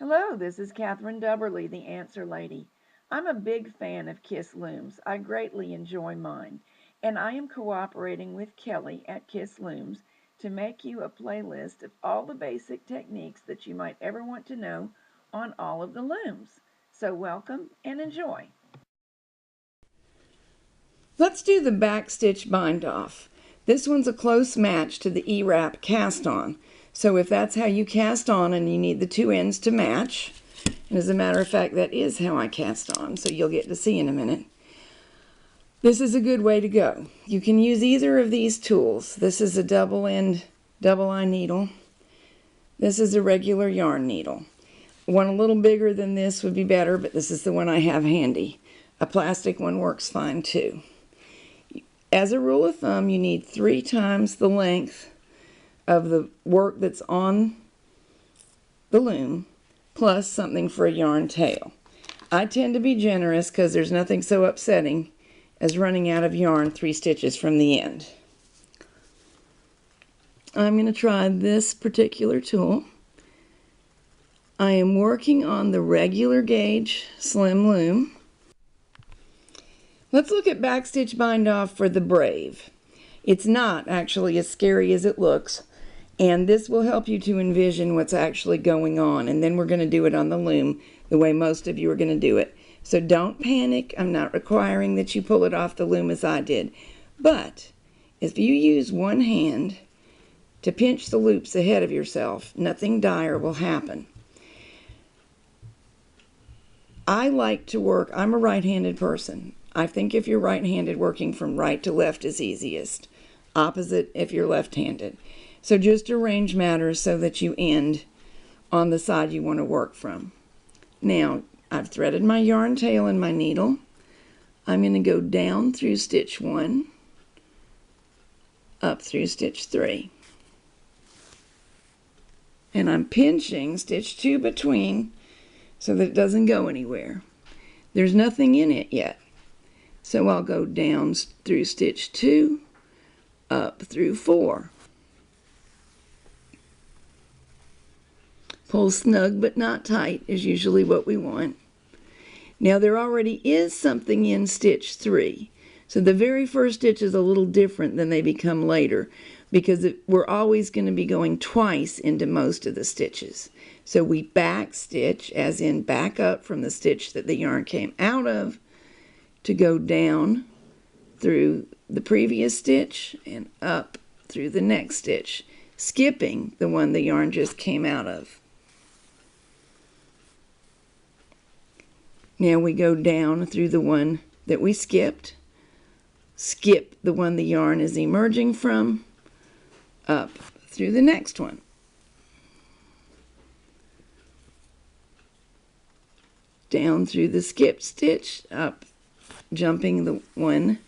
Hello, this is Catherine Dubberly, the Answer Lady. I'm a big fan of Kiss Looms. I greatly enjoy mine, and I am cooperating with Kelly at Kiss Looms to make you a playlist of all the basic techniques that you might ever want to know on all of the looms. So welcome and enjoy. Let's do the back stitch bind off. This one's a close match to the E-wrap cast on. So if that's how you cast on and you need the two ends to match, and as a matter of fact that is how I cast on, so you'll get to see in a minute, this is a good way to go. You can use either of these tools. This is a double eye needle. This is a regular yarn needle. One a little bigger than this would be better, but this is the one I have handy. A plastic one works fine too. As a rule of thumb, you need 3 times the length of the work that's on the loom, plus something for a yarn tail. I tend to be generous because there's nothing so upsetting as running out of yarn 3 stitches from the end. I'm going to try this particular tool. I am working on the regular gauge slim loom. Let's look at backstitch bind off for the Brave. It's not actually as scary as it looks, and this will help you to envision what's actually going on, and then we're going to do it on the loom the way most of you are going to do it. So don't panic. I'm not requiring that you pull it off the loom as I did, but if you use one hand to pinch the loops ahead of yourself, nothing dire will happen. I like to work, I'm a right-handed person. I think if you're right-handed, working from right to left is easiest. Opposite if you're left-handed. So just arrange matters so that you end on the side you want to work from. Now, I've threaded my yarn tail in my needle. I'm going to go down through stitch 1, up through stitch 3. And I'm pinching stitch 2 between so that it doesn't go anywhere. There's nothing in it yet. So I'll go down through stitch 2, up through 4. Pull snug but not tight is usually what we want. Now there already is something in stitch 3. So the very first stitch is a little different than they become later because we're always going to be going twice into most of the stitches. So we back stitch, as in back up from the stitch that the yarn came out of, to go down through the previous stitch and up through the next stitch, skipping the one the yarn just came out of. Now we go down through the one that we skipped, skip the one the yarn is emerging from, up through the next one. Down through the skipped stitch, up, jumping the one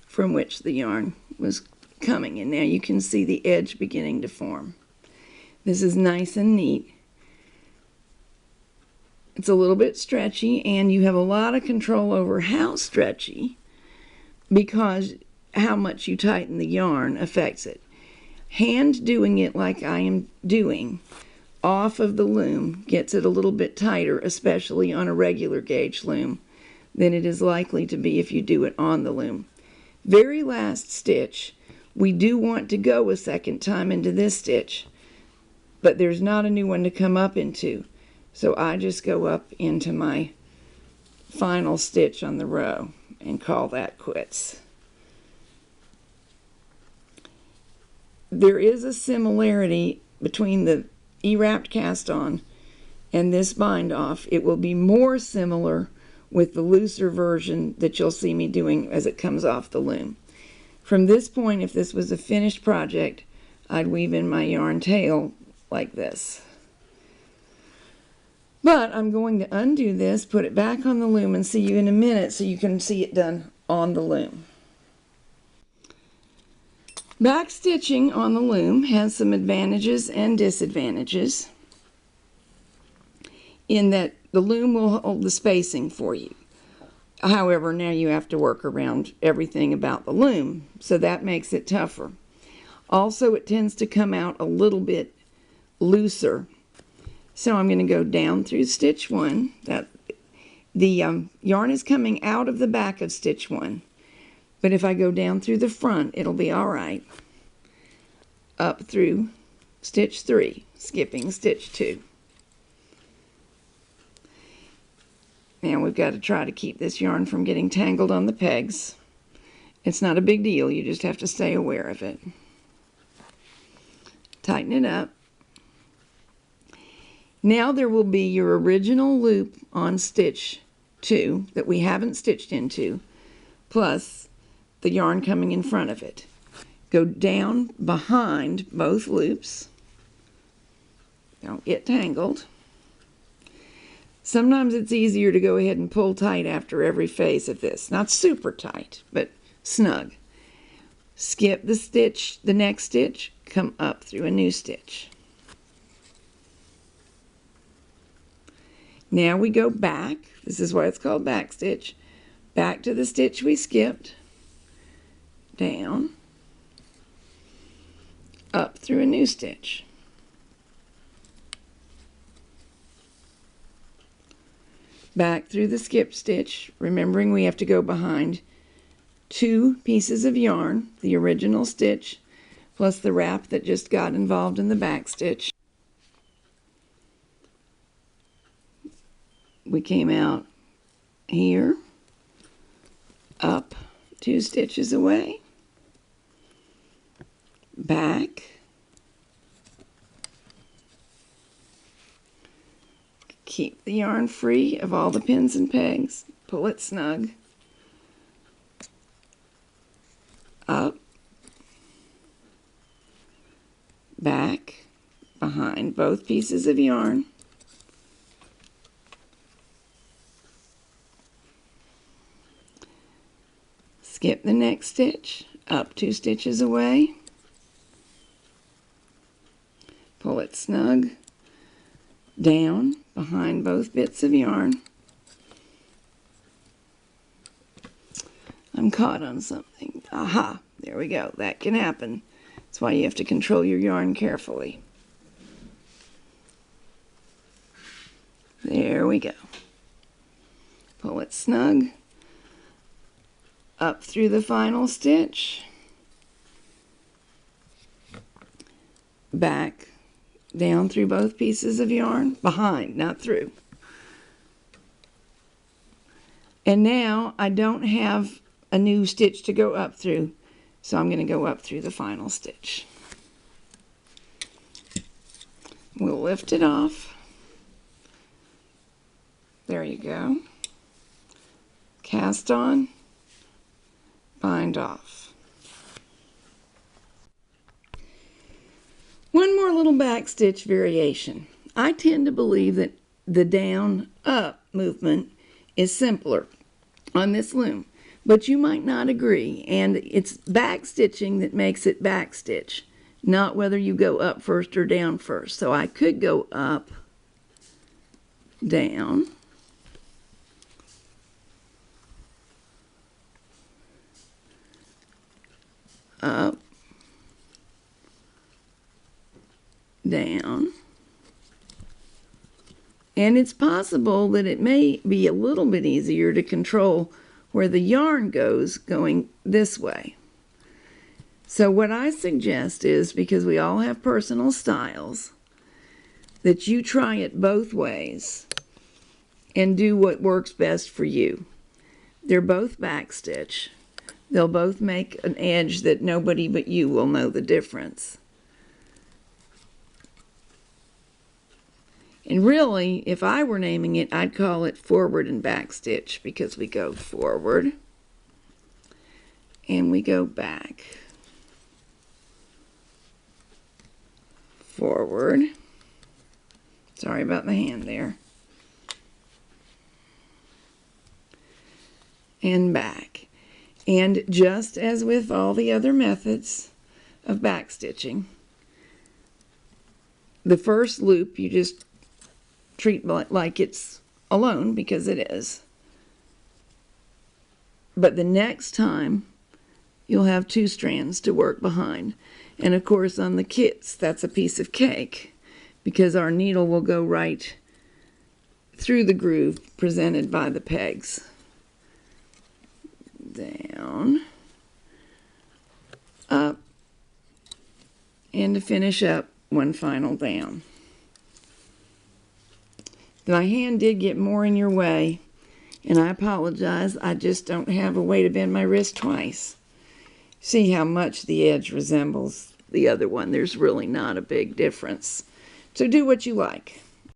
from which the yarn was coming. And now you can see the edge beginning to form. This is nice and neat. It's a little bit stretchy, and you have a lot of control over how stretchy because how much you tighten the yarn affects it. Hand doing it like I am doing off of the loom gets it a little bit tighter, especially on a regular gauge loom, than it is likely to be if you do it on the loom. Very last stitch, we do want to go a second time into this stitch, but there's not a new one to come up into. So I just go up into my final stitch on the row and call that quits. There is a similarity between the E-wrapped cast on and this bind off. It will be more similar with the looser version that you'll see me doing as it comes off the loom. From this point, if this was a finished project, I'd weave in my yarn tail like this. But I'm going to undo this, put it back on the loom, and see you in a minute so you can see it done on the loom. Back stitching on the loom has some advantages and disadvantages in that the loom will hold the spacing for you. However, now you have to work around everything about the loom, so that makes it tougher. Also, it tends to come out a little bit looser So I'm going to go down through stitch 1. The yarn is coming out of the back of stitch 1. But if I go down through the front, it'll be all right. Up through stitch 3, skipping stitch 2. Now we've got to try to keep this yarn from getting tangled on the pegs. It's not a big deal, you just have to stay aware of it. Tighten it up. Now there will be your original loop on stitch 2 that we haven't stitched into, plus the yarn coming in front of it. Go down behind both loops. Don't get tangled. Sometimes it's easier to go ahead and pull tight after every phase of this. Not super tight, but snug. Skip the stitch, the next stitch, come up through a new stitch. Now we go back, this is why it's called back stitch, back to the stitch we skipped, down, up through a new stitch. Back through the skip stitch, remembering we have to go behind 2 pieces of yarn, the original stitch, plus the wrap that just got involved in the back stitch. We came out here, up 2 stitches away, back, keep the yarn free of all the pins and pegs, pull it snug, up, back, behind both pieces of yarn, skip the next stitch, up 2 stitches away, pull it snug, down behind both bits of yarn. I'm caught on something. Aha, there we go. That can happen. That's why you have to control your yarn carefully. There we go. Pull it snug, up through the final stitch, back, down through both pieces of yarn, behind, not through. And now I don't have a new stitch to go up through, so I'm going to go up through the final stitch. We'll lift it off. There you go. Cast on, bind off. One more little back stitch variation. I tend to believe that the down up movement is simpler on this loom, but you might not agree, and it's back stitching that makes it back stitch, not whether you go up first or down first. So I could go up, down, up, down, and it's possible that it may be a little bit easier to control where the yarn goes going this way. So what I suggest is, because we all have personal styles, that you try it both ways and do what works best for you. They're both back stitch. They'll both make an edge that nobody but you will know the difference. And really, if I were naming it, I'd call it forward and back stitch, because we go forward and we go back. Forward. Sorry about the hand there. And back. And just as with all the other methods of back stitching, the first loop you just treat like it's alone, because it is. But the next time you'll have 2 strands to work behind. And of course on the kits, that's a piece of cake, because our needle will go right through the groove presented by the pegs. Down, up, and to finish up, one final down. My hand did get more in your way, and I apologize. I just don't have a way to bend my wrist twice. See how much the edge resembles the other one. There's really not a big difference. So do what you like.